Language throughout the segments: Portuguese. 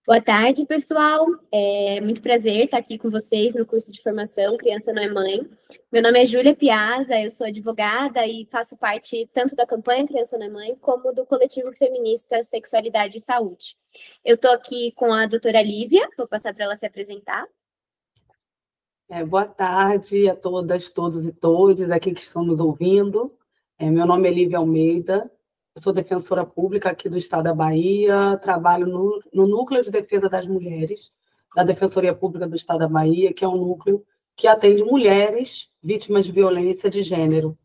Boa tarde, pessoal. É muito prazer estar aqui com vocês no curso de formação Criança Não é Mãe. Meu nome é Júlia Piazza, eu sou advogada e faço parte tanto da campanha Criança Não é Mãe como do coletivo feminista Sexualidade e Saúde. Eu estou aqui com a doutora Lívia, vou passar para ela se apresentar. Boa tarde a todas, todos e todes aqui que estão nos ouvindo. Meu nome é Lívia Almeida, eu sou defensora pública aqui do Estado da Bahia, trabalho no Núcleo de Defesa das Mulheres, da Defensoria Pública do Estado da Bahia, que é um núcleo que atende mulheres vítimas de violência de gênero.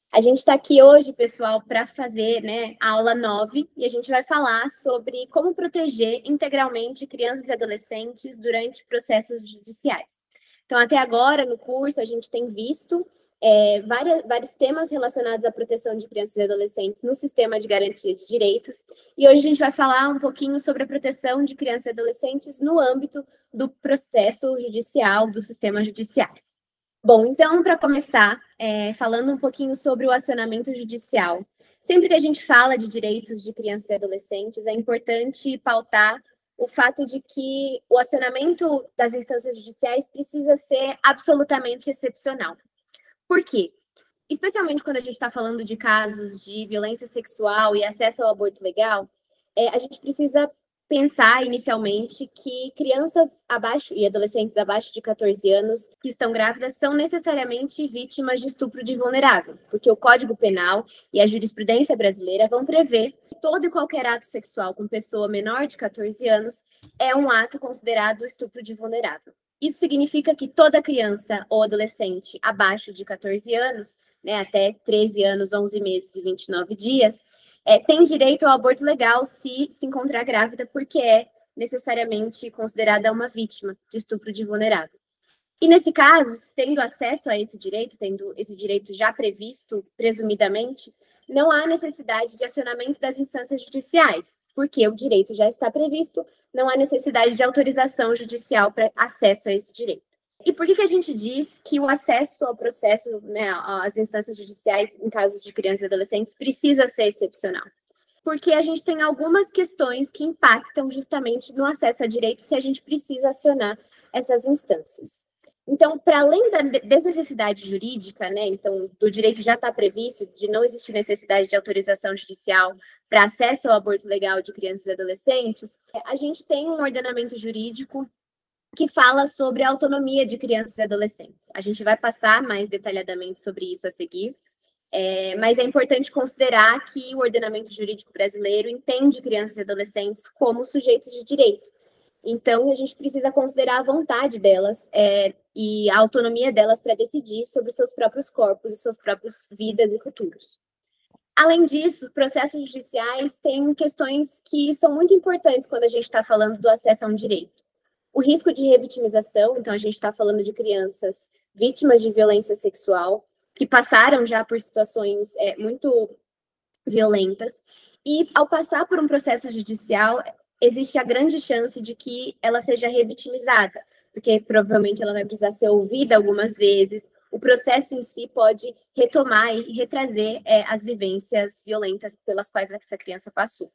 A gente está aqui hoje, pessoal, para fazer, a aula 9, e a gente vai falar sobre como proteger integralmente crianças e adolescentes durante processos judiciais. Então, até agora, no curso, a gente tem visto vários temas relacionados à proteção de crianças e adolescentes no sistema de garantia de direitos, e hoje a gente vai falar um pouquinho sobre a proteção de crianças e adolescentes no âmbito do processo judicial, do sistema judiciário. Bom, então, para começar, falando um pouquinho sobre o acionamento judicial. Sempre que a gente fala de direitos de crianças e adolescentes, é importante pautar o fato de que o acionamento das instâncias judiciais precisa ser absolutamente excepcional. Por quê? Especialmente quando a gente está falando de casos de violência sexual e acesso ao aborto legal, a gente precisa pensar inicialmente que crianças abaixo e adolescentes abaixo de 14 anos que estão grávidas são necessariamente vítimas de estupro de vulnerável, porque o Código Penal e a jurisprudência brasileira vão prever que todo e qualquer ato sexual com pessoa menor de 14 anos é um ato considerado estupro de vulnerável. Isso significa que toda criança ou adolescente abaixo de 14 anos, até 13 anos, 11 meses e 29 dias, tem direito ao aborto legal se encontrar grávida, porque é necessariamente considerada uma vítima de estupro de vulnerável. E nesse caso, tendo acesso a esse direito, tendo esse direito já previsto, presumidamente, não há necessidade de acionamento das instâncias judiciais, porque o direito já está previsto, não há necessidade de autorização judicial para acesso a esse direito. E por que a gente diz que o acesso ao processo, às instâncias judiciais em casos de crianças e adolescentes precisa ser excepcional? Porque a gente tem algumas questões que impactam justamente no acesso a direito se a gente precisa acionar essas instâncias. Então, para além da desnecessidade jurídica, então do direito já está previsto, de não existir necessidade de autorização judicial para acesso ao aborto legal de crianças e adolescentes, a gente tem um ordenamento jurídico que fala sobre a autonomia de crianças e adolescentes. A gente vai passar mais detalhadamente sobre isso a seguir, mas é importante considerar que o ordenamento jurídico brasileiro entende crianças e adolescentes como sujeitos de direito. Então, a gente precisa considerar a vontade delas e a autonomia delas para decidir sobre seus próprios corpos e suas próprias vidas e futuros. Além disso, processos judiciais têm questões que são muito importantes quando a gente está falando do acesso a um direito. O risco de revitimização, então a gente está falando de crianças vítimas de violência sexual, que passaram já por situações muito violentas, e ao passar por um processo judicial, existe a grande chance de que ela seja revitimizada, porque provavelmente ela vai precisar ser ouvida algumas vezes, o processo em si pode retomar e retrazer as vivências violentas pelas quais essa criança passou.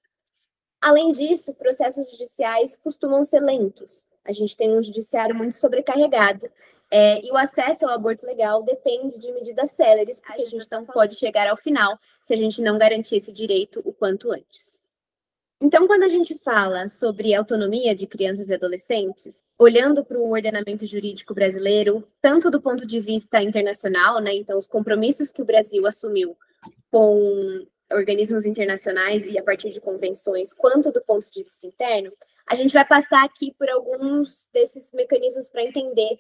Além disso, processos judiciais costumam ser lentos. A gente tem um judiciário muito sobrecarregado, e o acesso ao aborto legal depende de medidas céleres, porque a gente não pode chegar ao final se a gente não garantir esse direito o quanto antes. Então, quando a gente fala sobre autonomia de crianças e adolescentes, olhando para o ordenamento jurídico brasileiro, tanto do ponto de vista internacional, então os compromissos que o Brasil assumiu com organismos internacionais e a partir de convenções, quanto do ponto de vista interno, a gente vai passar aqui por alguns desses mecanismos para entender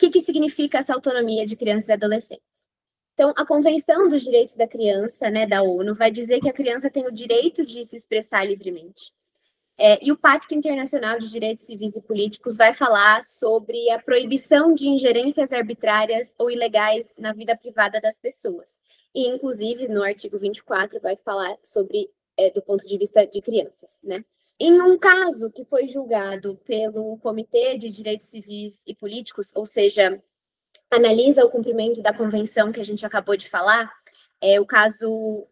o que significa essa autonomia de crianças e adolescentes. Então, a Convenção dos Direitos da Criança, da ONU, vai dizer que a criança tem o direito de se expressar livremente. E o Pacto Internacional de Direitos Civis e Políticos vai falar sobre a proibição de ingerências arbitrárias ou ilegais na vida privada das pessoas. E, inclusive, no artigo 24, vai falar sobre, do ponto de vista de crianças, Em um caso que foi julgado pelo Comitê de Direitos Civis e Políticos, ou seja, analisa o cumprimento da convenção que a gente acabou de falar, o caso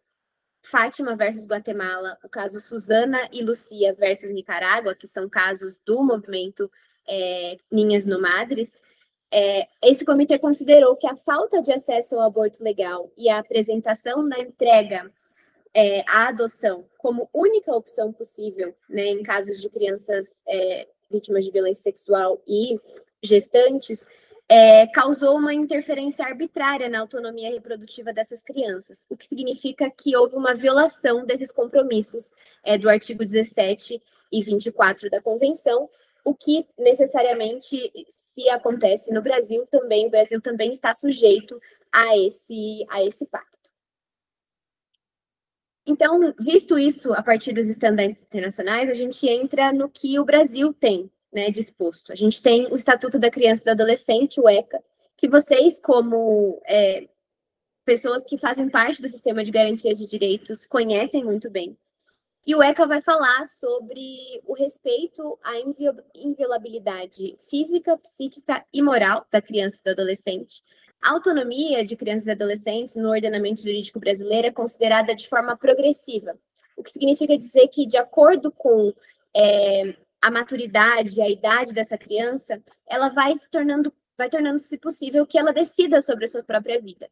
Fátima versus Guatemala, o caso Susana e Lucia versus Nicarágua, que são casos do movimento Ninhas No Madres, esse comitê considerou que a falta de acesso ao aborto legal e a apresentação da entrega à adoção como única opção possível, né, em casos de crianças vítimas de violência sexual e gestantes, causou uma interferência arbitrária na autonomia reprodutiva dessas crianças, o que significa que houve uma violação desses compromissos do artigo 17 e 24 da Convenção, o que necessariamente, se acontece no Brasil também, o Brasil também está sujeito a esse pacto. Então, visto isso a partir dos estándares internacionais, a gente entra no que o Brasil tem, né, disposto. A gente tem o Estatuto da Criança e do Adolescente, o ECA, que vocês, como pessoas que fazem parte do sistema de garantia de direitos, conhecem muito bem. E o ECA vai falar sobre o respeito à inviolabilidade física, psíquica e moral da criança e do adolescente. A autonomia de crianças e adolescentes no ordenamento jurídico brasileiro é considerada de forma progressiva, o que significa dizer que, de acordo com a maturidade, a idade dessa criança, ela vai tornando-se possível que ela decida sobre a sua própria vida.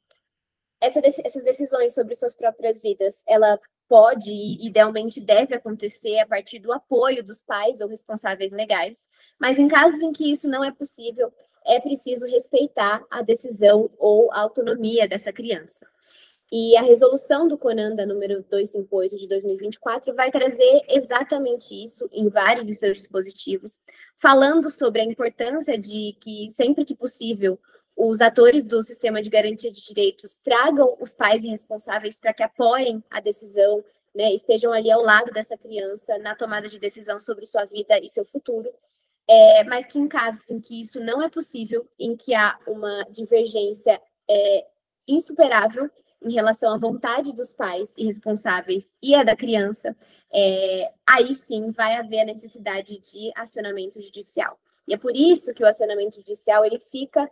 Essas decisões sobre suas próprias vidas, ela pode e idealmente deve acontecer a partir do apoio dos pais ou responsáveis legais, mas em casos em que isso não é possível, é preciso respeitar a decisão ou a autonomia dessa criança. E a resolução do CONANDA número 258 de 2024 vai trazer exatamente isso em vários de seus dispositivos, falando sobre a importância de que, sempre que possível, os atores do sistema de garantia de direitos tragam os pais responsáveis para que apoiem a decisão, né, estejam ali ao lado dessa criança na tomada de decisão sobre sua vida e seu futuro, mas que em casos em que isso não é possível, em que há uma divergência insuperável em relação à vontade dos pais e responsáveis e a da criança, aí sim vai haver a necessidade de acionamento judicial. E é por isso que o acionamento judicial ele fica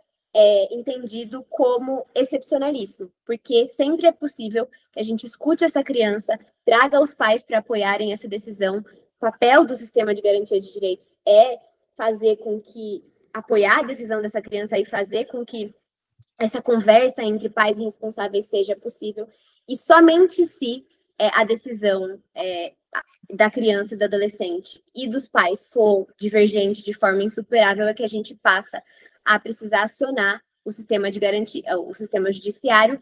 entendido como excepcionalíssimo, porque sempre é possível que a gente escute essa criança, traga os pais para apoiarem essa decisão. O papel do sistema de garantia de direitos é fazer com que, apoiar a decisão dessa criança e fazer com que essa conversa entre pais e responsáveis seja possível, e somente se a decisão da criança e do adolescente e dos pais for divergente de forma insuperável é que a gente passa a precisar acionar o sistema de garantia, o sistema judiciário,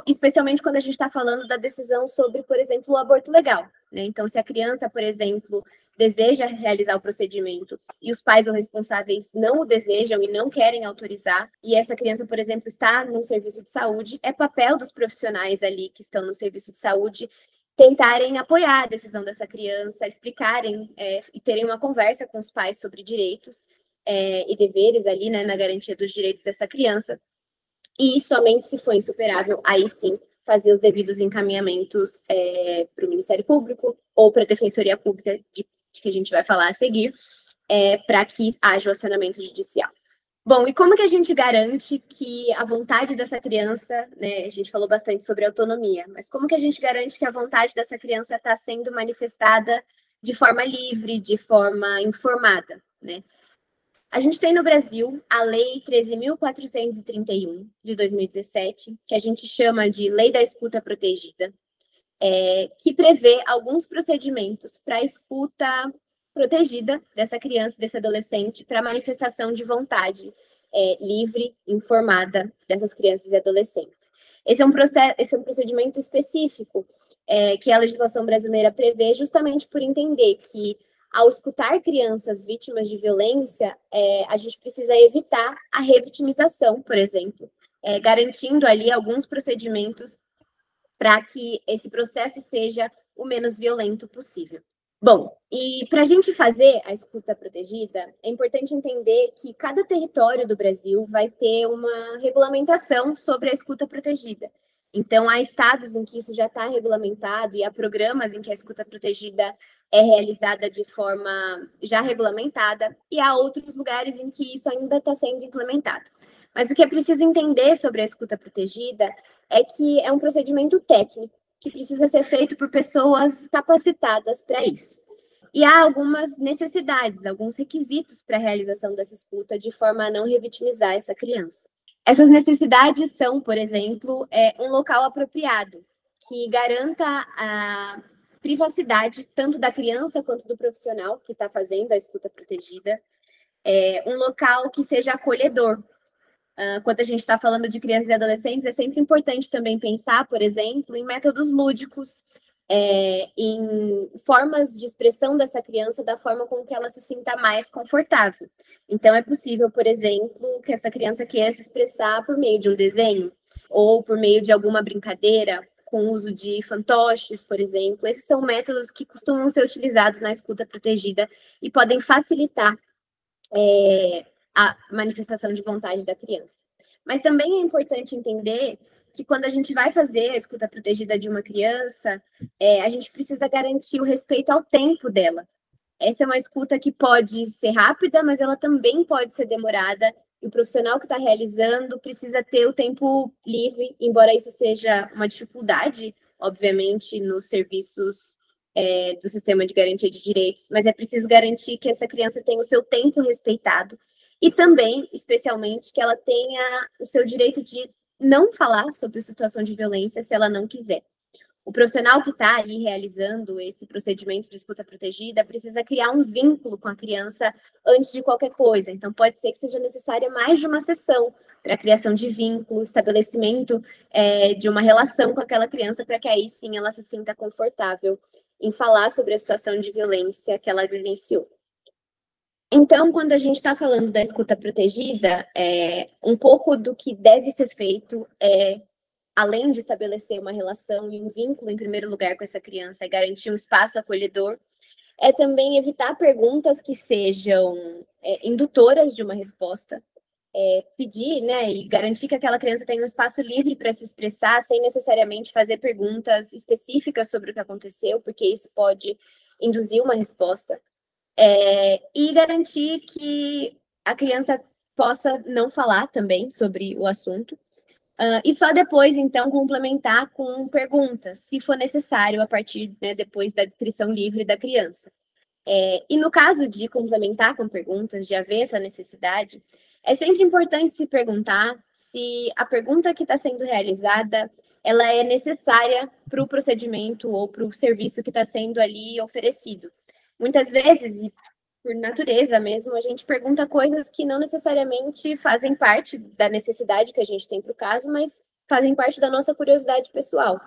especialmente quando a gente está falando da decisão sobre, por exemplo, o aborto legal, né? Então, se a criança, por exemplo, deseja realizar o procedimento e os pais ou responsáveis não o desejam e não querem autorizar, e essa criança, por exemplo, está no serviço de saúde, é papel dos profissionais ali que estão no serviço de saúde tentarem apoiar a decisão dessa criança, explicarem e terem uma conversa com os pais sobre direitos e deveres ali, né, na garantia dos direitos dessa criança, e somente se for insuperável, aí sim, fazer os devidos encaminhamentos para o Ministério Público ou para a Defensoria Pública, de que a gente vai falar a seguir, para que haja o acionamento judicial. Bom, e como que a gente garante que a vontade dessa criança, né, a gente falou bastante sobre autonomia, mas como que a gente garante que a vontade dessa criança está sendo manifestada de forma livre, de forma informada, né? A gente tem no Brasil a Lei 13.431, de 2017, que a gente chama de Lei da Escuta Protegida, que prevê alguns procedimentos para a escuta protegida dessa criança, desse adolescente, para manifestação de vontade livre, informada dessas crianças e adolescentes. Esse é um procedimento específico que a legislação brasileira prevê justamente por entender que, ao escutar crianças vítimas de violência, a gente precisa evitar a revitimização, por exemplo, garantindo ali alguns procedimentos para que esse processo seja o menos violento possível. Bom, e para a gente fazer a escuta protegida, é importante entender que cada território do Brasil vai ter uma regulamentação sobre a escuta protegida. Então, há estados em que isso já está regulamentado e há programas em que a escuta protegida é realizada de forma já regulamentada e há outros lugares em que isso ainda está sendo implementado. Mas o que é preciso entender sobre a escuta protegida é que é um procedimento técnico que precisa ser feito por pessoas capacitadas para isso. E há algumas necessidades, alguns requisitos para a realização dessa escuta, de forma a não revitimizar essa criança. Essas necessidades são, por exemplo, um local apropriado, que garanta a privacidade tanto da criança quanto do profissional que está fazendo a escuta protegida, um local que seja acolhedor. Quando a gente está falando de crianças e adolescentes, é sempre importante também pensar, por exemplo, em métodos lúdicos, em formas de expressão dessa criança da forma com que ela se sinta mais confortável. Então, é possível, por exemplo, que essa criança queira se expressar por meio de um desenho ou por meio de alguma brincadeira, com o uso de fantoches, por exemplo. Esses são métodos que costumam ser utilizados na escuta protegida e podem facilitar a manifestação de vontade da criança. Mas também é importante entender que quando a gente vai fazer a escuta protegida de uma criança, a gente precisa garantir o respeito ao tempo dela. Essa é uma escuta que pode ser rápida, mas ela também pode ser demorada, e o profissional que está realizando precisa ter o tempo livre, embora isso seja uma dificuldade, obviamente, nos serviços do sistema de garantia de direitos, mas é preciso garantir que essa criança tenha o seu tempo respeitado e também, especialmente, que ela tenha o seu direito de não falar sobre a situação de violência se ela não quiser. O profissional que está ali realizando esse procedimento de escuta protegida precisa criar um vínculo com a criança antes de qualquer coisa. Então, pode ser que seja necessária mais de uma sessão para a criação de vínculo, estabelecimento de uma relação com aquela criança, para que aí sim ela se sinta confortável em falar sobre a situação de violência que ela vivenciou. Então, quando a gente está falando da escuta protegida, um pouco do que deve ser feito além de estabelecer uma relação e um vínculo, em primeiro lugar, com essa criança e garantir um espaço acolhedor, é também evitar perguntas que sejam indutoras de uma resposta, pedir, né, e garantir que aquela criança tenha um espaço livre para se expressar, sem necessariamente fazer perguntas específicas sobre o que aconteceu, porque isso pode induzir uma resposta. E garantir que a criança possa não falar também sobre o assunto. E só depois, então, complementar com perguntas, se for necessário, a partir, depois da descrição livre da criança. E no caso de complementar com perguntas, de haver essa necessidade, é sempre importante se perguntar se a pergunta que está sendo realizada, ela é necessária para o procedimento ou para o serviço que está sendo ali oferecido. Muitas vezes, e por natureza mesmo, a gente pergunta coisas que não necessariamente fazem parte da necessidade que a gente tem para o caso, mas fazem parte da nossa curiosidade pessoal.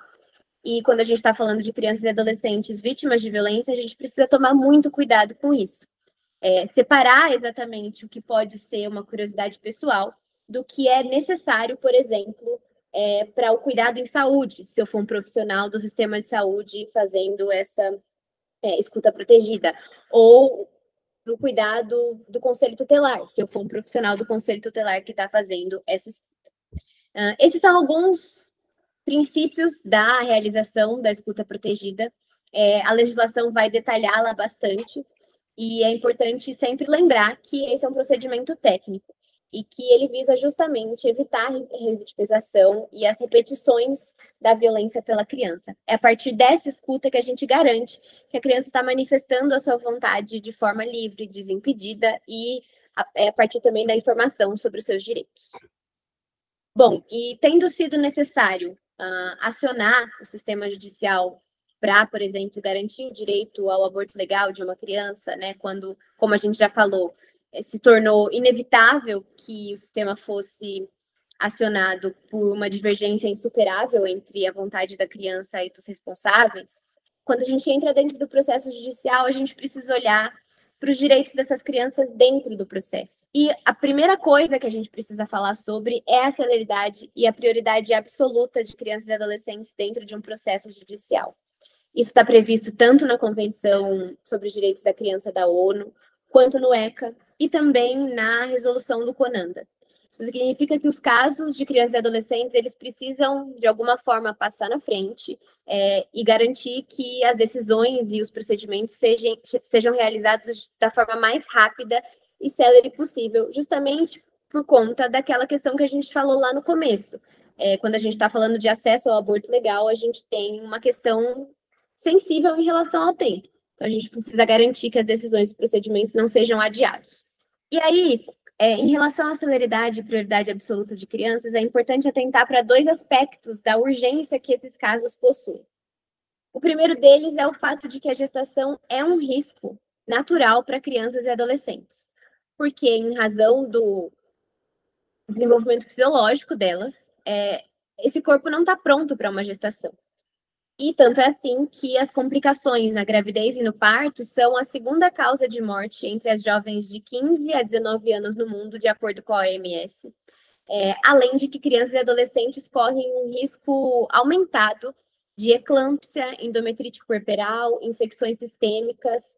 E quando a gente está falando de crianças e adolescentes vítimas de violência, a gente precisa tomar muito cuidado com isso. Separar exatamente o que pode ser uma curiosidade pessoal do que é necessário, por exemplo, para o cuidado em saúde, se eu for um profissional do sistema de saúde fazendo essa escuta protegida, ou para o cuidado do conselho tutelar, se eu for um profissional do conselho tutelar que está fazendo essa escuta. Esses são alguns princípios da realização da escuta protegida. A legislação vai detalhá-la bastante, e é importante sempre lembrar que esse é um procedimento técnico e que ele visa justamente evitar a revitimização e as repetições da violência pela criança. É a partir dessa escuta que a gente garante que a criança está manifestando a sua vontade de forma livre, desimpedida, e a partir também da informação sobre os seus direitos. Bom, e tendo sido necessário acionar o sistema judicial para, por exemplo, garantir o direito ao aborto legal de uma criança, né, quando, como a gente já falou, se tornou inevitável que o sistema fosse acionado por uma divergência insuperável entre a vontade da criança e dos responsáveis. Quando a gente entra dentro do processo judicial, a gente precisa olhar para os direitos dessas crianças dentro do processo. E a primeira coisa que a gente precisa falar sobre é a celeridade e a prioridade absoluta de crianças e adolescentes dentro de um processo judicial. Isso está previsto tanto na Convenção sobre os Direitos da Criança da ONU, quanto no ECA, e também na resolução do CONANDA. Isso significa que os casos de crianças e adolescentes, eles precisam, de alguma forma, passar na frente e garantir que as decisões e os procedimentos sejam realizados da forma mais rápida e célere possível, justamente por conta daquela questão que a gente falou lá no começo, quando a gente está falando de acesso ao aborto legal, a gente tem uma questão sensível em relação ao tempo. Então, a gente precisa garantir que as decisões e procedimentos não sejam adiados. E aí, em relação à celeridade e prioridade absoluta de crianças, é importante atentar para dois aspectos da urgência que esses casos possuem. O primeiro deles é o fato de que a gestação é um risco natural para crianças e adolescentes, porque, em razão do desenvolvimento fisiológico delas, esse corpo não está pronto para uma gestação. E tanto é assim que as complicações na gravidez e no parto são a segunda causa de morte entre as jovens de 15 a 19 anos no mundo, de acordo com a OMS. Além de que crianças e adolescentes correm um risco aumentado de eclâmpsia, endometrite puerperal, infecções sistêmicas,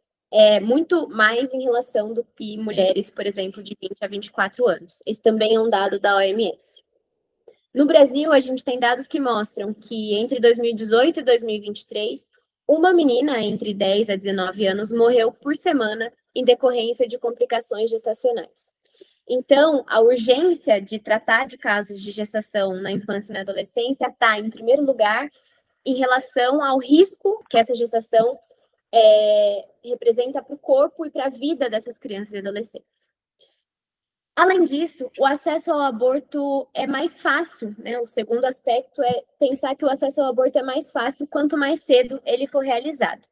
muito mais em relação do que mulheres, por exemplo, de 20 a 24 anos. Esse também é um dado da OMS. No Brasil, a gente tem dados que mostram que entre 2018 e 2023, uma menina entre 10 a 19 anos morreu por semana em decorrência de complicações gestacionais. Então, a urgência de tratar de casos de gestação na infância e na adolescência está, em primeiro lugar, em relação ao risco que essa gestação representa para o corpo e para a vida dessas crianças e adolescentes. Além disso, o acesso ao aborto é mais fácil, né? O segundo aspecto é pensar que o acesso ao aborto é mais fácil quanto mais cedo ele for realizado.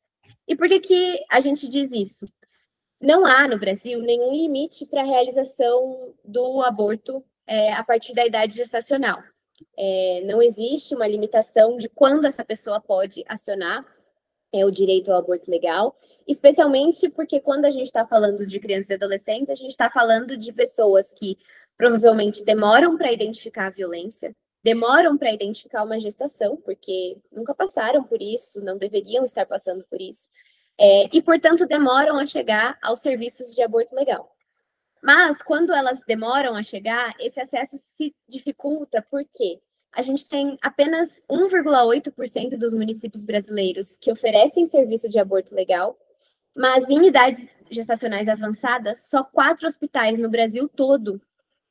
E por que a gente diz isso? Não há no Brasil nenhum limite para a realização do aborto a partir da idade gestacional. Não existe uma limitação de quando essa pessoa pode acionar o direito ao aborto legal, especialmente porque quando a gente está falando de crianças e adolescentes, a gente está falando de pessoas que provavelmente demoram para identificar a violência, demoram para identificar uma gestação, porque nunca passaram por isso, não deveriam estar passando por isso, e, portanto, demoram a chegar aos serviços de aborto legal. Mas, quando elas demoram a chegar, esse acesso se dificulta, por quê? A gente tem apenas 1,8% dos municípios brasileiros que oferecem serviço de aborto legal, mas em idades gestacionais avançadas, só 4 hospitais no Brasil todo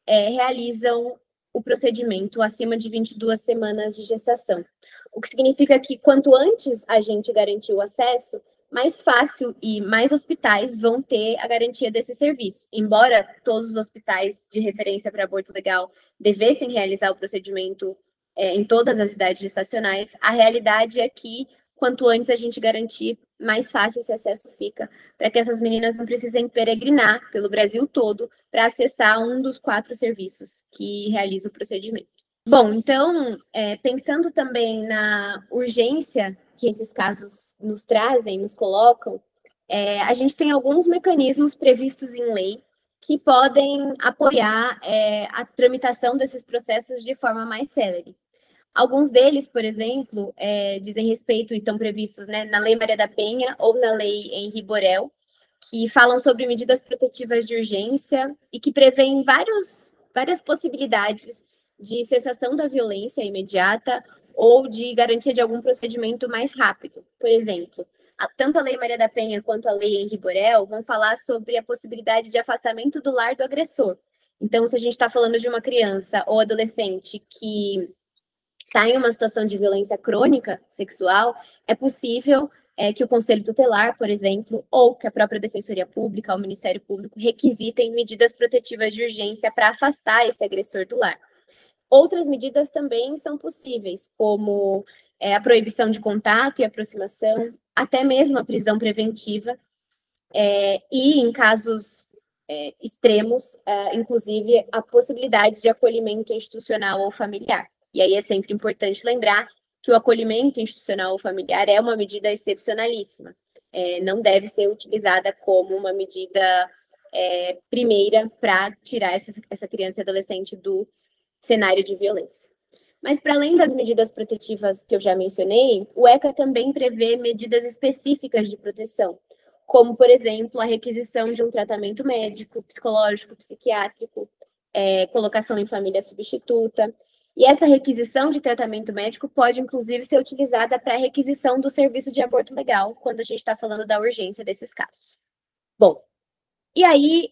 realizam o procedimento acima de 22 semanas de gestação. O que significa que quanto antes a gente garantir o acesso, mais fácil e mais hospitais vão ter a garantia desse serviço. Embora todos os hospitais de referência para aborto legal devessem realizar o procedimento em todas as idades gestacionais, a realidade é que, quanto antes a gente garantir, mais fácil esse acesso fica, para que essas meninas não precisem peregrinar pelo Brasil todo para acessar um dos 4 serviços que realiza o procedimento. Bom, então, pensando também na urgência que esses casos nos trazem, nos colocam, a gente tem alguns mecanismos previstos em lei que podem apoiar a tramitação desses processos de forma mais célere. Alguns deles, por exemplo, dizem respeito, estão previstos na Lei Maria da Penha ou na Lei Henri Borel, que falam sobre medidas protetivas de urgência e que prevêem várias possibilidades de cessação da violência imediata ou de garantia de algum procedimento mais rápido. Por exemplo, tanto a Lei Maria da Penha quanto a Lei Henri Borel vão falar sobre a possibilidade de afastamento do lar do agressor. Então, se a gente está falando de uma criança ou adolescente que está em uma situação de violência crônica sexual, é possível que o Conselho Tutelar, por exemplo, ou que a própria Defensoria Pública, ou o Ministério Público, requisitem medidas protetivas de urgência para afastar esse agressor do lar. Outras medidas também são possíveis, como a proibição de contato e aproximação, até mesmo a prisão preventiva, e, em casos extremos, inclusive, a possibilidade de acolhimento institucional ou familiar. E aí é sempre importante lembrar que o acolhimento institucional ou familiar é uma medida excepcionalíssima. Não deve ser utilizada como uma medida primeira para tirar essa criança e adolescente do cenário de violência. Mas, para além das medidas protetivas que eu já mencionei, o ECA também prevê medidas específicas de proteção, como, por exemplo, a requisição de um tratamento médico, psicológico, psiquiátrico, colocação em família substituta. E essa requisição de tratamento médico pode, inclusive, ser utilizada para a requisição do serviço de aborto legal, quando a gente está falando da urgência desses casos. Bom, e aí,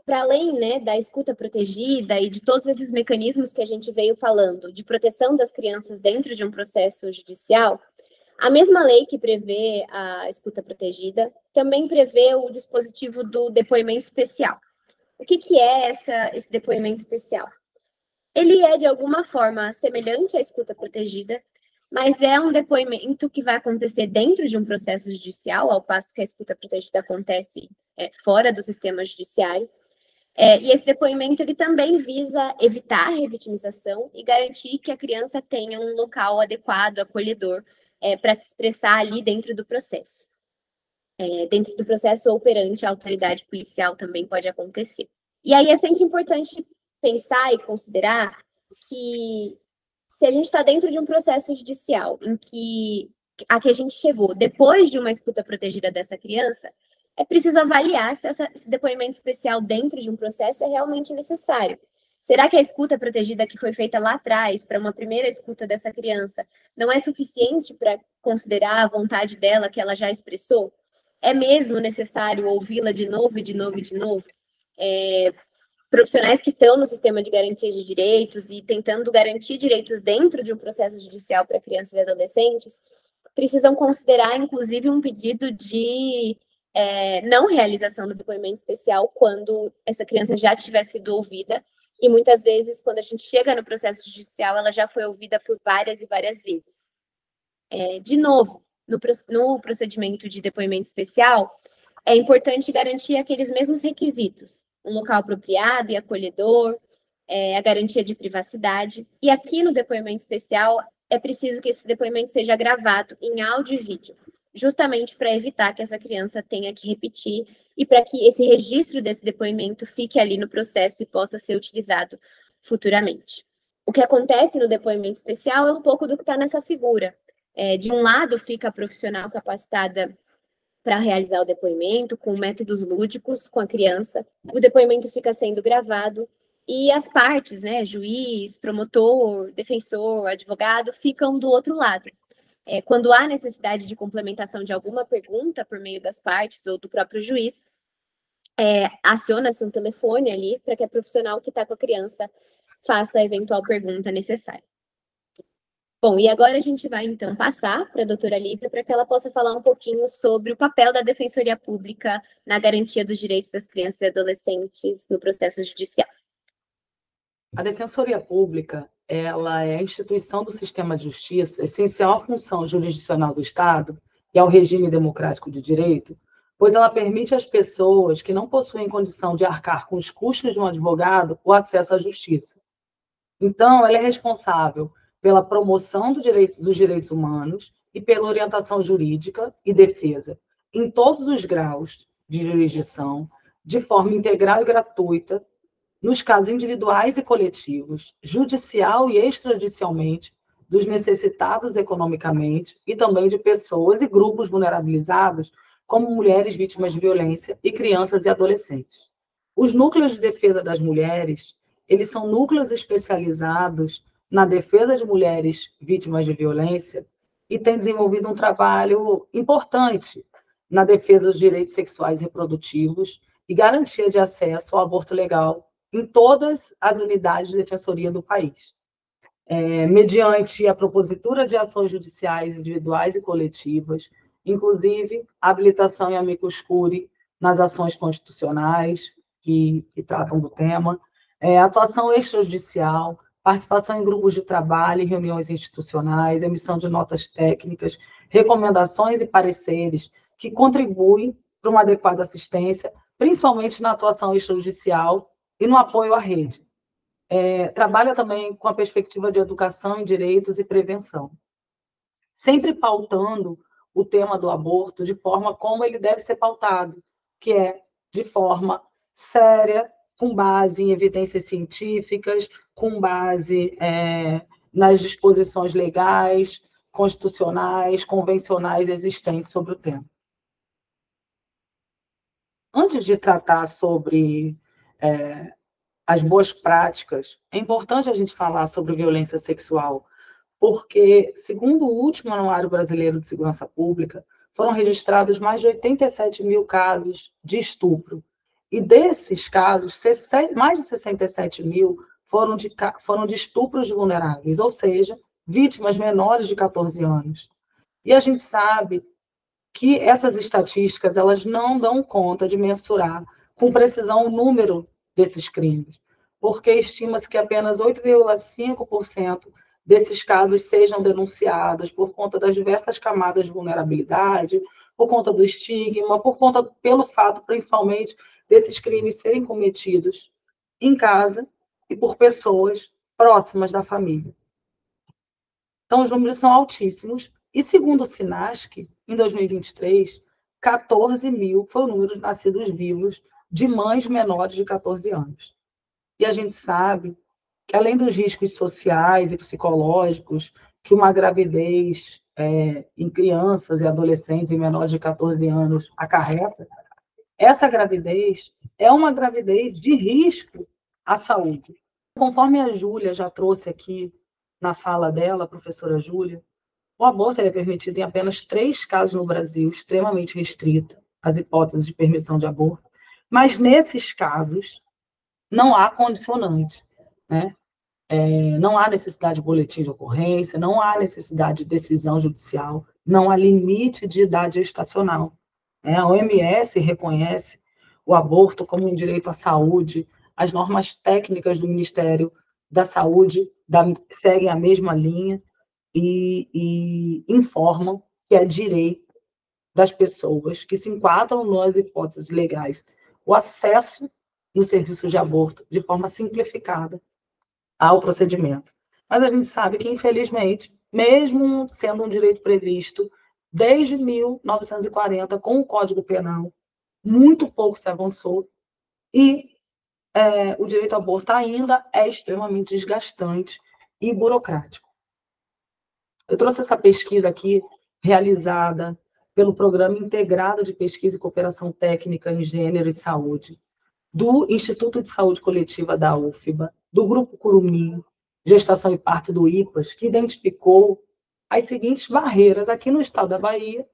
para além, né, da escuta protegida e de todos esses mecanismos que a gente veio falando de proteção das crianças dentro de um processo judicial, a mesma lei que prevê a escuta protegida também prevê o dispositivo do depoimento especial. O que é esse depoimento especial? Ele é, de alguma forma, semelhante à escuta protegida, mas é um depoimento que vai acontecer dentro de um processo judicial, ao passo que a escuta protegida acontece fora do sistema judiciário. E esse depoimento ele também visa evitar a revitimização e garantir que a criança tenha um local adequado, acolhedor, para se expressar ali dentro do processo. Dentro do processo ou perante a autoridade policial também pode acontecer. E aí é sempre importante pensar e considerar que se a gente está dentro de um processo judicial em que a que a gente chegou depois de uma escuta protegida dessa criança, é preciso avaliar se esse depoimento especial dentro de um processo é realmente necessário. Será que a escuta protegida que foi feita lá atrás, para uma primeira escuta dessa criança, não é suficiente para considerar a vontade dela que ela já expressou? É mesmo necessário ouvi-la de novo e de novo e de novo? Profissionais que estão no sistema de garantia de direitos e tentando garantir direitos dentro de um processo judicial para crianças e adolescentes precisam considerar, inclusive, um pedido de não realização do depoimento especial quando essa criança já tiver sido ouvida, e muitas vezes, quando a gente chega no processo judicial, ela já foi ouvida por várias e várias vezes. De novo, no procedimento de depoimento especial, é importante garantir aqueles mesmos requisitos: um local apropriado e acolhedor, a garantia de privacidade, e aqui no depoimento especial é preciso que esse depoimento seja gravado em áudio e vídeo, justamente para evitar que essa criança tenha que repetir e para que esse registro desse depoimento fique ali no processo e possa ser utilizado futuramente. O que acontece no depoimento especial é um pouco do que está nessa figura. De um lado fica a profissional capacitada para realizar o depoimento, com métodos lúdicos com a criança, o depoimento fica sendo gravado e as partes, né, juiz, promotor, defensor, advogado, ficam do outro lado. Quando há necessidade de complementação de alguma pergunta por meio das partes ou do próprio juiz, aciona-se um telefone ali para que a profissional que está com a criança faça a eventual pergunta necessária. Bom, e agora a gente vai, então, passar para a doutora Lívia para que ela possa falar um pouquinho sobre o papel da Defensoria Pública na garantia dos direitos das crianças e adolescentes no processo judicial. A Defensoria Pública, ela é a instituição do sistema de justiça, essencial à função jurisdicional do Estado e ao regime democrático de direito, pois ela permite às pessoas que não possuem condição de arcar com os custos de um advogado o acesso à justiça. Então, ela é responsável pela promoção dos direitos humanos e pela orientação jurídica e defesa em todos os graus de jurisdição, de forma integral e gratuita, nos casos individuais e coletivos, judicial e extrajudicialmente, dos necessitados economicamente e também de pessoas e grupos vulnerabilizados, como mulheres vítimas de violência e crianças e adolescentes. Os núcleos de defesa das mulheres, eles são núcleos especializados na defesa de mulheres vítimas de violência e têm desenvolvido um trabalho importante na defesa dos direitos sexuais e reprodutivos e garantia de acesso ao aborto legal em todas as unidades de defensoria do país, mediante a propositura de ações judiciais individuais e coletivas, inclusive a habilitação em amicus curiae nas ações constitucionais que tratam do tema, atuação extrajudicial, participação em grupos de trabalho e reuniões institucionais, emissão de notas técnicas, recomendações e pareceres que contribuem para uma adequada assistência, principalmente na atuação extrajudicial e no apoio à rede. Trabalha também com a perspectiva de educação em direitos e prevenção, sempre pautando o tema do aborto de forma como ele deve ser pautado, que é de forma séria, com base em evidências científicas, com base nas disposições legais, constitucionais, convencionais existentes sobre o tema. Antes de tratar sobre as boas práticas, é importante a gente falar sobre violência sexual, porque, segundo o último Anuário Brasileiro de Segurança Pública, foram registrados mais de 87 mil casos de estupro E desses casos, mais de 67 mil foram de estupros de vulneráveis, ou seja, vítimas menores de 14 anos. E a gente sabe que essas estatísticas elas não dão conta de mensurar com precisão o número desses crimes, porque estima-se que apenas 8,5% desses casos sejam denunciados por conta das diversas camadas de vulnerabilidade, por conta do estigma, pelo fato, principalmente, desses crimes serem cometidos em casa e por pessoas próximas da família. Então, os números são altíssimos. E, segundo o SINASC, em 2023, 14 mil foi o número de nascidos vivos de mães menores de 14 anos. E a gente sabe que, além dos riscos sociais e psicológicos que uma gravidez em crianças e adolescentes e menores de 14 anos acarreta, essa gravidez é uma gravidez de risco à saúde. Conforme a Júlia já trouxe aqui na fala dela, a professora Júlia, o aborto é permitido em apenas 3 casos no Brasil, extremamente restrita, as hipóteses de permissão de aborto, mas nesses casos não há condicionante, né? Não há necessidade de boletim de ocorrência, não há necessidade de decisão judicial, não há limite de idade gestacional. A OMS reconhece o aborto como um direito à saúde, as normas técnicas do Ministério da Saúde seguem a mesma linha e informam que é direito das pessoas que se enquadram nas hipóteses legais o acesso no serviço de aborto de forma simplificada ao procedimento. Mas a gente sabe que, infelizmente, mesmo sendo um direito previsto desde 1940, com o Código Penal, muito pouco se avançou e o direito ao aborto ainda é extremamente desgastante e burocrático. Eu trouxe essa pesquisa aqui, realizada pelo Programa Integrado de Pesquisa e Cooperação Técnica em Gênero e Saúde, do Instituto de Saúde Coletiva da UFBA, do Grupo Curumim, Gestação e Parto do IPAS, que identificou as seguintes barreiras aqui no estado da Bahia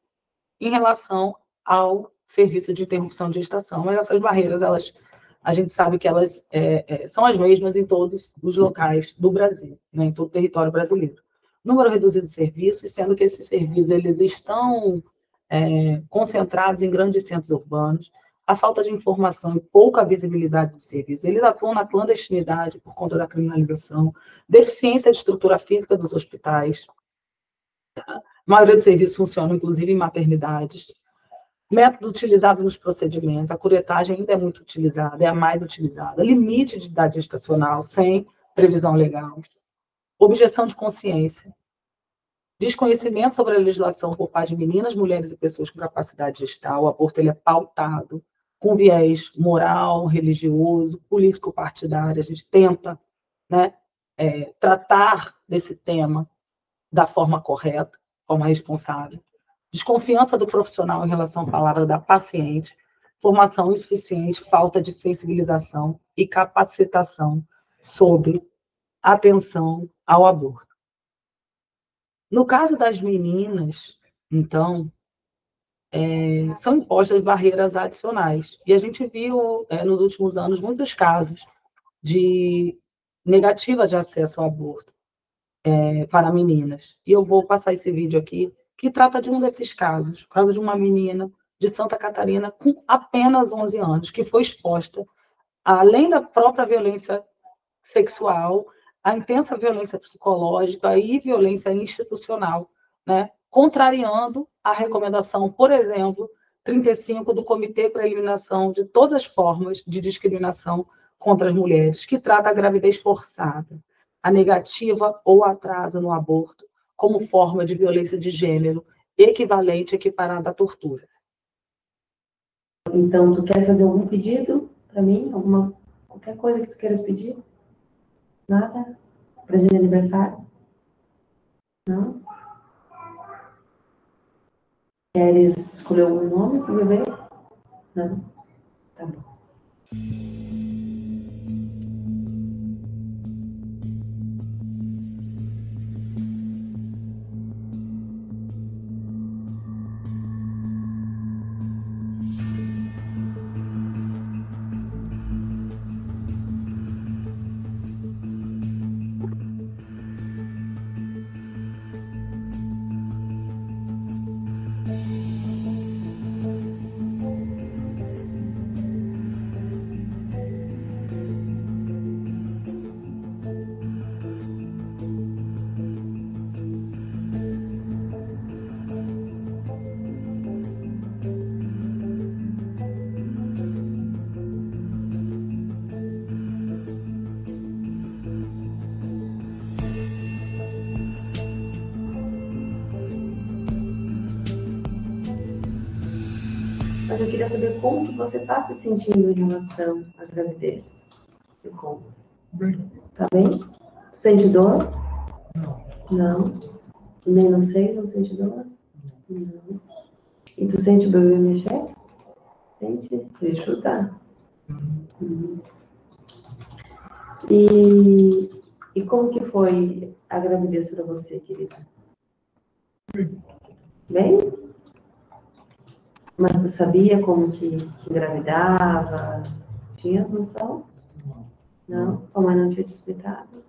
em relação ao serviço de interrupção de gestação. Mas essas barreiras, a gente sabe que elas são as mesmas em todos os locais do Brasil, né, em todo o território brasileiro. Número reduzido de serviços, sendo que esses serviços eles estão concentrados em grandes centros urbanos, a falta de informação e pouca visibilidade dos serviços. Eles atuam na clandestinidade por conta da criminalização, deficiência de estrutura física dos hospitais. A maioria dos serviços funciona, inclusive, em maternidades. Método utilizado nos procedimentos, a curetagem ainda é muito utilizada, é a mais utilizada. Limite de idade gestacional, sem previsão legal. Objeção de consciência. Desconhecimento sobre a legislação por parte de meninas, mulheres e pessoas com capacidade gestal. O aborto ele é pautado com viés moral, religioso, político-partidário. A gente tenta, né, tratar desse tema da forma correta, forma responsável. Desconfiança do profissional em relação à palavra da paciente, formação insuficiente, falta de sensibilização e capacitação sobre atenção ao aborto. No caso das meninas, então, são impostas barreiras adicionais. E a gente viu, nos últimos anos, muitos casos de negativa de acesso ao aborto para meninas. E eu vou passar esse vídeo aqui, que trata de um desses casos, o caso de uma menina de Santa Catarina com apenas 11 anos, que foi exposta, além da própria violência sexual, a intensa violência psicológica e violência institucional, né? Contrariando a recomendação, por exemplo, 35 do Comitê para a Eliminação de Todas as Formas de Discriminação contra as Mulheres, que trata a gravidez forçada, a negativa ou atraso no aborto, como forma de violência de gênero equivalente, equiparada à tortura. Então, tu quer fazer algum pedido para mim? Qualquer coisa que tu queiras pedir? Nada? Presente de aniversário? Não? Queres escolher algum nome para o bebê? Não? Tá bom. Mas eu queria saber como que você está se sentindo em relação à gravidez. Me conta. Tá bem? Sente dor? Não. Nem não sei, não sente dor? Não. E tu sente o bebê mexer? Sente? Deixa eu dar. E como que foi a gravidez para você, querida? Bem? Mas tu sabia como que engravidava? Tinha noção? Não? A mãe não tinha te explicado?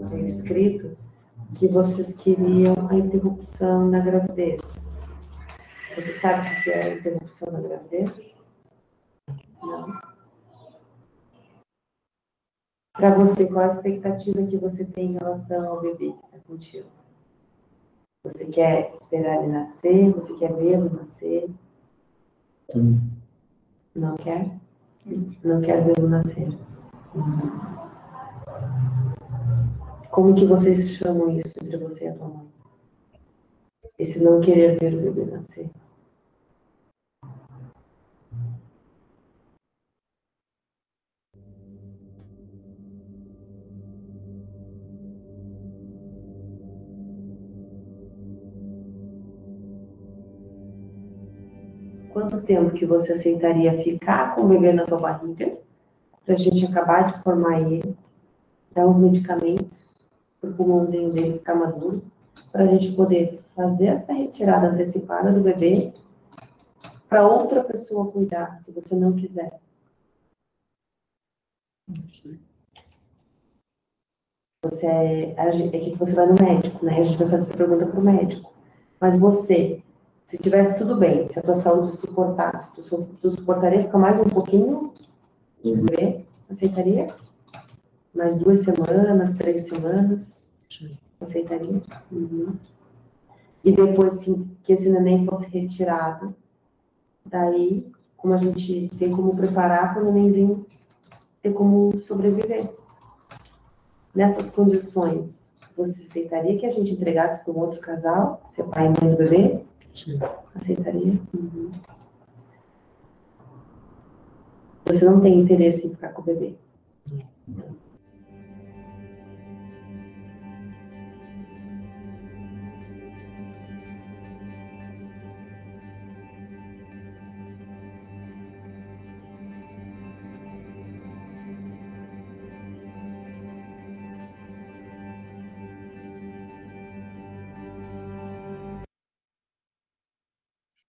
Foi escrito que vocês queriam a interrupção da gravidez. Você sabe o que é a interrupção da gravidez? Não. Para você, qual a expectativa que você tem em relação ao bebê que está contigo? Você quer esperar ele nascer? Você quer vê-lo nascer? Não quer? Não quer vê-lo nascer. Como que vocês chamam isso entre você e a tua mãe? Esse não querer ver o bebê nascer. Quanto tempo que você aceitaria ficar com o bebê na tua barriga, para a gente acabar de formar ele, dar uns medicamentos para o pulmãozinho dele ficar maduro, para a gente poder fazer essa retirada antecipada do bebê para outra pessoa cuidar, se você não quiser. É que você vai no médico, né? A gente vai fazer essa pergunta para o médico. Mas você, se tivesse tudo bem, se a tua saúde suportasse, tu suportaria ficar mais um pouquinho e bebê? Aceitaria? Mais 2 semanas, 3 semanas? Aceitaria? Uhum. E depois que esse neném fosse retirado, daí, como a gente tem como preparar para o nenenzinho ter como sobreviver. Nessas condições, você aceitaria que a gente entregasse para um outro casal, seu pai e mãe do bebê? Sim. Aceitaria? Uhum. Você não tem interesse em ficar com o bebê? Não.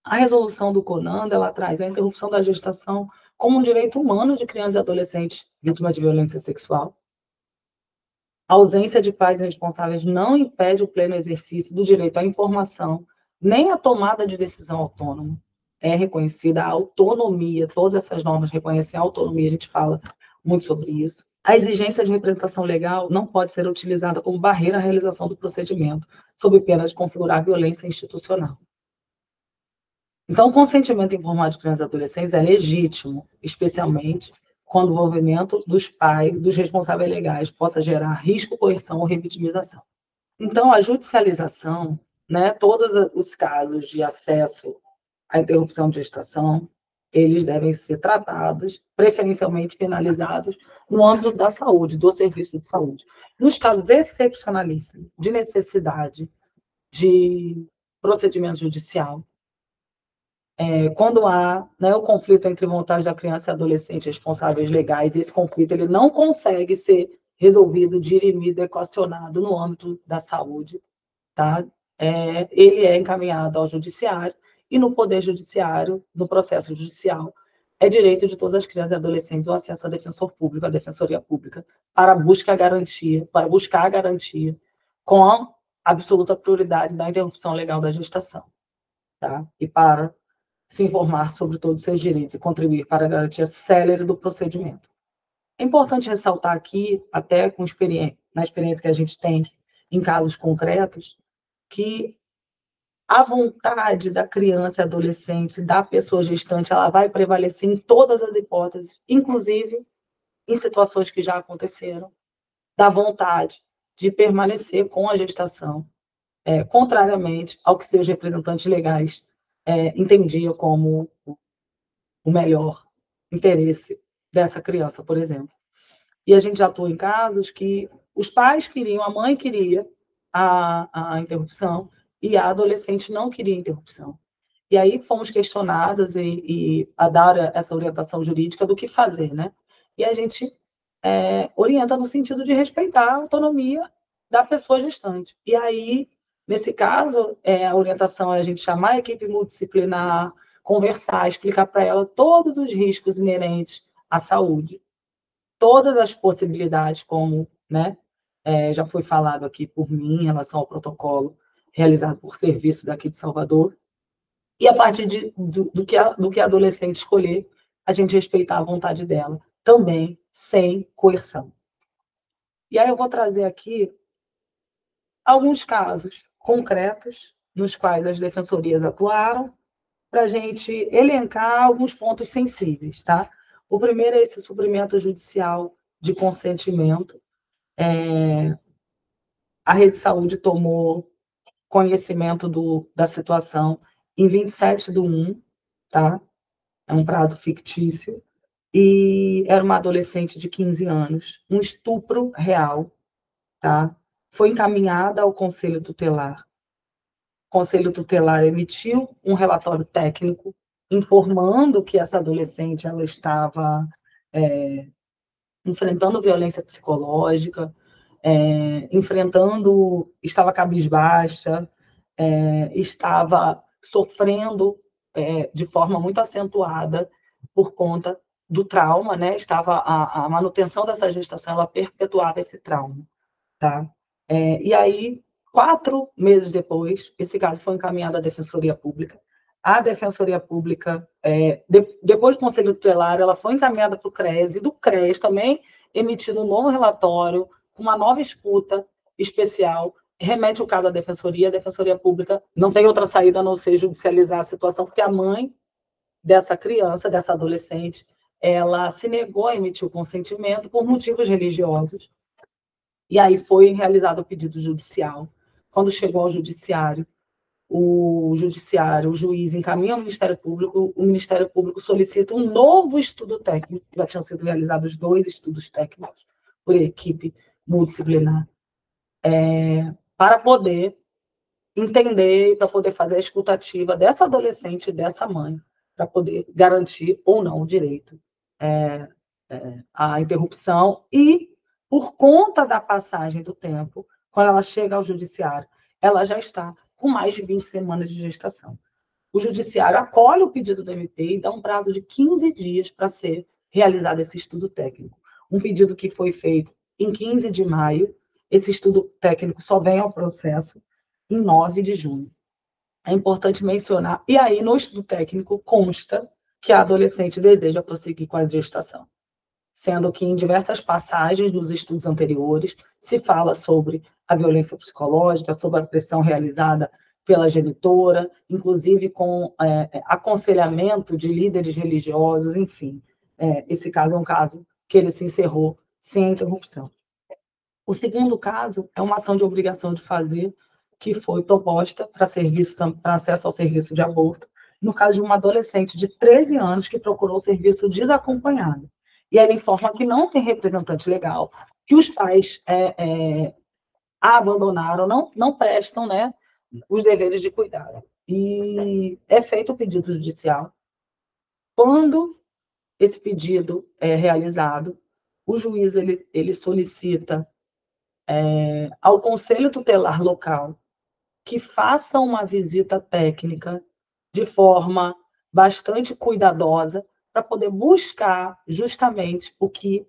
A resolução do CONANDA, ela traz a interrupção da gestação como um direito humano de crianças e adolescentes vítimas de violência sexual. A ausência de pais responsáveis não impede o pleno exercício do direito à informação, nem a tomada de decisão autônoma. É reconhecida a autonomia, todas essas normas reconhecem a autonomia, a gente fala muito sobre isso. A exigência de representação legal não pode ser utilizada como barreira à realização do procedimento, sob pena de configurar violência institucional. Então, o consentimento informado de crianças e adolescentes é legítimo, especialmente quando o envolvimento dos pais, dos responsáveis legais, possa gerar risco, coerção ou revitimização. Então, a judicialização, né, todos os casos de acesso à interrupção de gestação, eles devem ser tratados, preferencialmente finalizados, no âmbito da saúde, do serviço de saúde. Nos casos excepcionalíssimos de necessidade de procedimento judicial, quando há, né, o conflito entre vontade da criança e adolescente responsáveis legais, esse conflito ele não consegue ser resolvido, dirimido, equacionado no âmbito da saúde, tá? Ele é encaminhado ao judiciário e no poder judiciário, no processo judicial, é direito de todas as crianças e adolescentes o acesso ao defensor público, à defensoria pública, para buscar a garantia com a absoluta prioridade da interrupção legal da gestação, tá? E para se informar sobre todos os seus direitos e contribuir para a garantia célere do procedimento. É importante ressaltar aqui, até na experiência que a gente tem em casos concretos, que a vontade da criança e adolescente, da pessoa gestante, ela vai prevalecer em todas as hipóteses, inclusive em situações que já aconteceram, da vontade de permanecer com a gestação, contrariamente ao que seus representantes legais entendiam como o melhor interesse dessa criança, por exemplo. E a gente já atua em casos que os pais queriam, a mãe queria a interrupção e a adolescente não queria interrupção. E aí fomos questionadas e a dar essa orientação jurídica do que fazer, né? E a gente orienta no sentido de respeitar a autonomia da pessoa gestante. E aí, nesse caso, a orientação é a gente chamar a equipe multidisciplinar, conversar, explicar para ela todos os riscos inerentes à saúde, todas as possibilidades, como, né, já foi falado aqui por mim em relação ao protocolo realizado por serviço daqui de Salvador, e a partir do que a adolescente escolher, a gente respeitar a vontade dela, também sem coerção. E aí eu vou trazer aqui alguns casos concretos nos quais as defensorias atuaram, para a gente elencar alguns pontos sensíveis, tá? O primeiro é esse suprimento judicial de consentimento. A Rede Saúde tomou conhecimento da situação em 27/1, tá? É um prazo fictício, e era uma adolescente de 15 anos, um estupro real, tá? Foi encaminhada ao Conselho Tutelar. O Conselho Tutelar emitiu um relatório técnico informando que essa adolescente ela estava enfrentando violência psicológica, estava cabisbaixa, estava sofrendo de forma muito acentuada por conta do trauma, né? Estava a manutenção dessa gestação, ela perpetuava esse trauma, tá? E aí, 4 meses depois, esse caso foi encaminhado à Defensoria Pública. A Defensoria Pública, depois do Conselho Tutelar, ela foi encaminhada para o CRES, e do CRES também emitido um novo relatório, com uma nova escuta especial, remete o caso à Defensoria, a Defensoria Pública não tem outra saída a não ser judicializar a situação, porque a mãe dessa criança, dessa adolescente, ela se negou a emitir o consentimento por motivos religiosos, e aí foi realizado o pedido judicial. Quando chegou ao judiciário, o juiz encaminha ao Ministério Público, o Ministério Público solicita um novo estudo técnico, já tinham sido realizados 2 estudos técnicos por equipe multidisciplinar, para poder entender, para poder fazer a escutativa dessa adolescente e dessa mãe, para poder garantir ou não o direito à interrupção. E, por conta da passagem do tempo, quando ela chega ao judiciário, ela já está com mais de 20 semanas de gestação. O judiciário acolhe o pedido do MP e dá um prazo de 15 dias para ser realizado esse estudo técnico. Um pedido que foi feito em 15 de maio, esse estudo técnico só vem ao processo em 9 de junho. É importante mencionar, e aí no estudo técnico consta que a adolescente deseja prosseguir com a gestação, sendo que em diversas passagens dos estudos anteriores se fala sobre a violência psicológica, sobre a pressão realizada pela genitora, inclusive com aconselhamento de líderes religiosos, enfim. Esse caso é um caso que ele se encerrou sem interrupção. O segundo caso é uma ação de obrigação de fazer, que foi proposta para acesso ao serviço de aborto, no caso de uma adolescente de 13 anos que procurou o serviço desacompanhado. E ela informa que não tem representante legal, que os pais a abandonaram, não prestam, né, os deveres de cuidado. E é feito o pedido judicial. Quando esse pedido é realizado, o juiz ele solicita ao Conselho Tutelar local que faça uma visita técnica de forma bastante cuidadosa para poder buscar justamente o que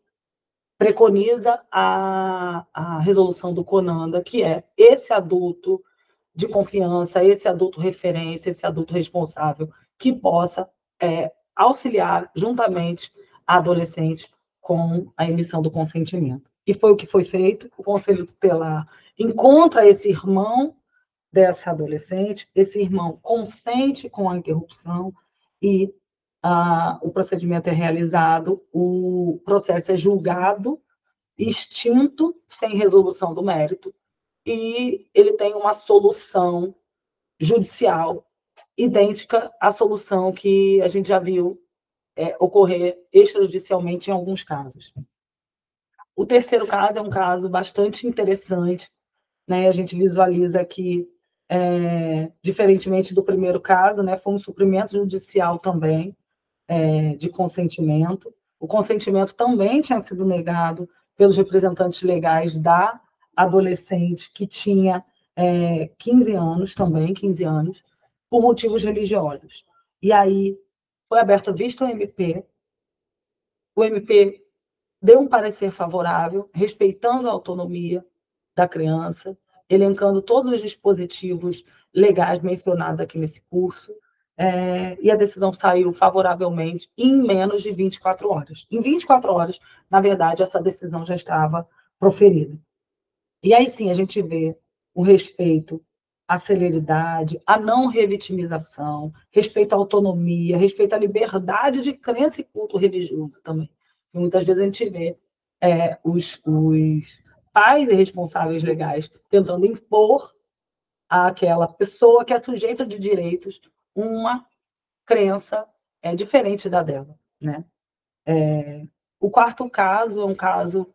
preconiza a resolução do CONANDA, que é esse adulto de confiança, esse adulto referência, esse adulto responsável, que possa auxiliar juntamente a adolescente com a emissão do consentimento. E foi o que foi feito. O Conselho Tutelar encontra esse irmão dessa adolescente, esse irmão consente com a interrupção e o procedimento é realizado, o processo é julgado, extinto, sem resolução do mérito, e ele tem uma solução judicial idêntica à solução que a gente já viu ocorrer extrajudicialmente em alguns casos. O terceiro caso é um caso bastante interessante, né? A gente visualiza que, diferentemente do primeiro caso, né, foi um suprimento judicial também, de consentimento. O consentimento também tinha sido negado pelos representantes legais da adolescente, que tinha 15 anos também, 15 anos, por motivos religiosos. E aí foi aberta vista ao MP, o MP deu um parecer favorável, respeitando a autonomia da criança, elencando todos os dispositivos legais mencionados aqui nesse curso, e a decisão saiu favoravelmente em menos de 24 horas. Em 24 horas, na verdade, essa decisão já estava proferida. E aí sim a gente vê o respeito à celeridade, à não revitimização, respeito à autonomia, respeito à liberdade de crença e culto religioso também. E muitas vezes a gente vê os pais e responsáveis legais tentando impor àquela pessoa que é sujeita de direitos uma crença diferente da dela, né? O quarto caso é um caso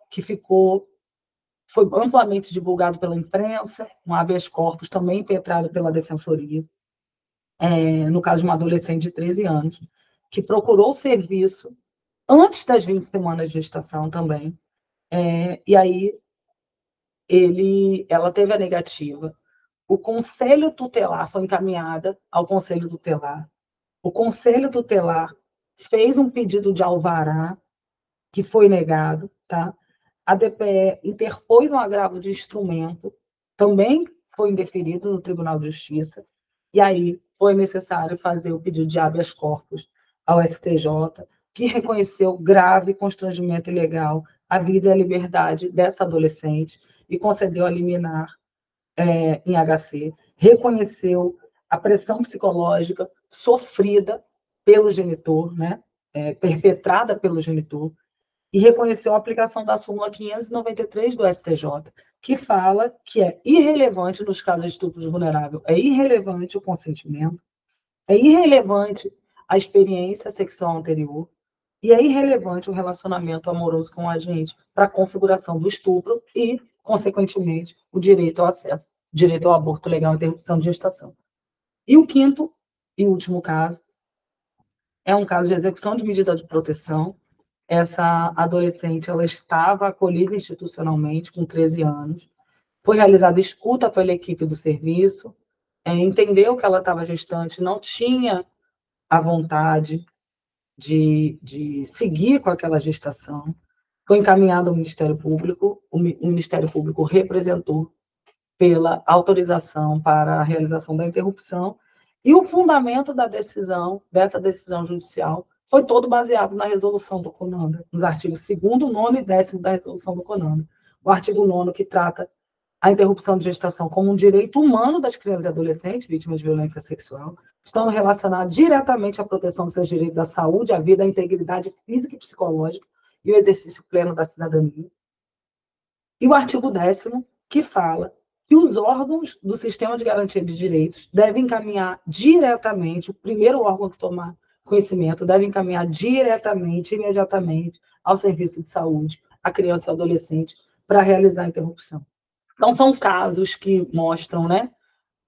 que foi amplamente divulgado pela imprensa, um habeas corpus também impetrado pela Defensoria, no caso de uma adolescente de 13 anos, que procurou o serviço antes das 20 semanas de gestação também, e aí ela teve a negativa. O Conselho Tutelar foi encaminhada ao Conselho Tutelar. O Conselho Tutelar fez um pedido de alvará, que foi negado, tá? A DPE interpôs um agravo de instrumento, também foi indeferido no Tribunal de Justiça, e aí foi necessário fazer o pedido de habeas corpus ao STJ, que reconheceu grave constrangimento ilegal à vida e à liberdade dessa adolescente e concedeu a liminar em HC, reconheceu a pressão psicológica sofrida pelo genitor, né, perpetrada pelo genitor, e reconheceu a aplicação da súmula 593 do STJ, que fala que é irrelevante nos casos de estupro vulnerável, é irrelevante o consentimento, é irrelevante a experiência sexual anterior, e é irrelevante o relacionamento amoroso com o agente para a configuração do estupro e, consequentemente, o direito ao acesso, direito ao aborto legal e interrupção de gestação. E o quinto e último caso é um caso de execução de medida de proteção. Essa adolescente ela estava acolhida institucionalmente com 13 anos, foi realizada escuta pela equipe do serviço, entendeu que ela estava gestante, não tinha a vontade de seguir com aquela gestação, foi encaminhada ao Ministério Público, o Ministério Público representou pela autorização para a realização da interrupção, e o fundamento dessa decisão judicial, foi todo baseado na resolução do CONANDA, nos artigos 2º, 9º e 10º da resolução do CONANDA. O artigo 9º, que trata a interrupção de gestação como um direito humano das crianças e adolescentes vítimas de violência sexual, estão relacionados diretamente à proteção dos seus direitos à saúde, à vida, à integridade física e psicológica e o exercício pleno da cidadania. E o artigo 10º, que fala que os órgãos do Sistema de Garantia de Direitos devem encaminhar diretamente, o primeiro órgão que tomar conhecimento deve encaminhar diretamente, imediatamente, ao serviço de saúde, a criança e ao adolescente, para realizar a interrupção. Então, são casos que mostram, né,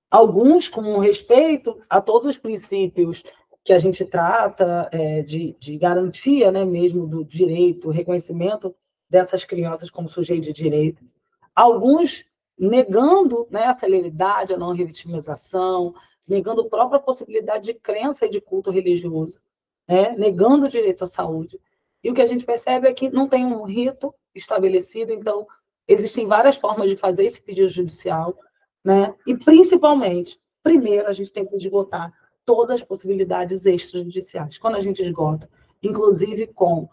alguns com respeito a todos os princípios que a gente trata de garantia, né, mesmo do direito, reconhecimento dessas crianças como sujeitos de direitos. Alguns negando, né, a celeridade, a não revitimização, negando a própria possibilidade de crença e de culto religioso, né, negando o direito à saúde. E o que a gente percebe é que não tem um rito estabelecido, então existem várias formas de fazer esse pedido judicial, né? E, principalmente, primeiro, a gente tem que esgotar todas as possibilidades extrajudiciais. Quando a gente esgota, inclusive com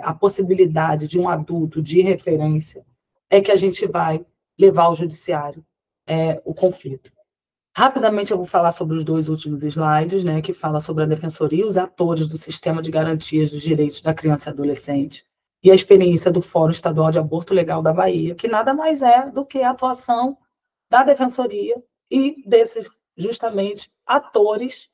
a possibilidade de um adulto de referência, é que a gente vai levar ao judiciário o conflito. Rapidamente eu vou falar sobre os 2 últimos slides, né, que fala sobre a Defensoria e os atores do Sistema de Garantias dos Direitos da Criança e Adolescente, e a experiência do Fórum Estadual de Aborto Legal da Bahia, que nada mais é do que a atuação da Defensoria e desses, justamente, atores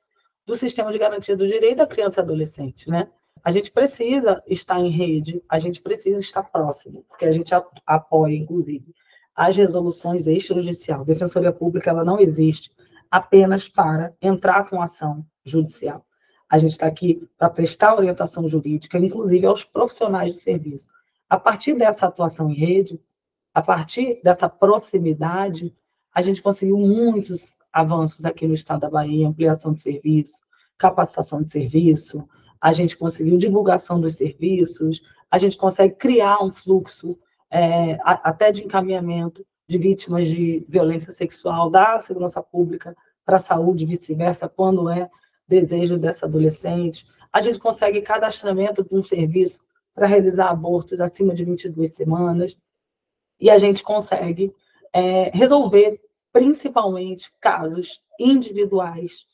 do Sistema de Garantia do Direito da Criança e Adolescente, né? A gente precisa estar em rede, a gente precisa estar próximo, porque a gente apoia, inclusive, as resoluções extrajudiciais. A Defensoria Pública ela não existe apenas para entrar com ação judicial. A gente está aqui para prestar orientação jurídica, inclusive aos profissionais de serviço. A partir dessa atuação em rede, a partir dessa proximidade, a gente conseguiu muitos avanços aqui no estado da Bahia, ampliação de serviço, capacitação de serviço, a gente conseguiu divulgação dos serviços, a gente consegue criar um fluxo até de encaminhamento de vítimas de violência sexual da segurança pública para a saúde, vice-versa, quando é desejo dessa adolescente. A gente consegue cadastramento de um serviço para realizar abortos acima de 22 semanas, e a gente consegue resolver, principalmente, casos individuais,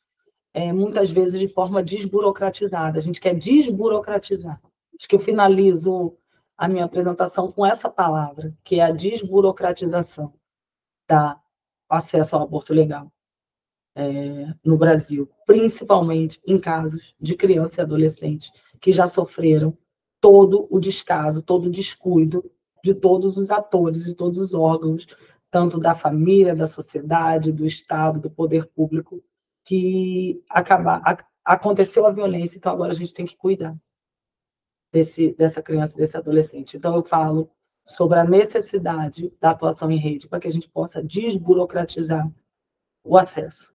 muitas vezes de forma desburocratizada. A gente quer desburocratizar. Acho que eu finalizo a minha apresentação com essa palavra, que é a desburocratização do acesso ao aborto legal no Brasil, principalmente em casos de criança e adolescente que já sofreram todo o descaso, todo o descuido de todos os atores, de todos os órgãos, tanto da família, da sociedade, do Estado, do poder público, que aconteceu a violência, então agora a gente tem que cuidar dessa criança, desse adolescente. Então eu falo sobre a necessidade da atuação em rede para que a gente possa desburocratizar o acesso.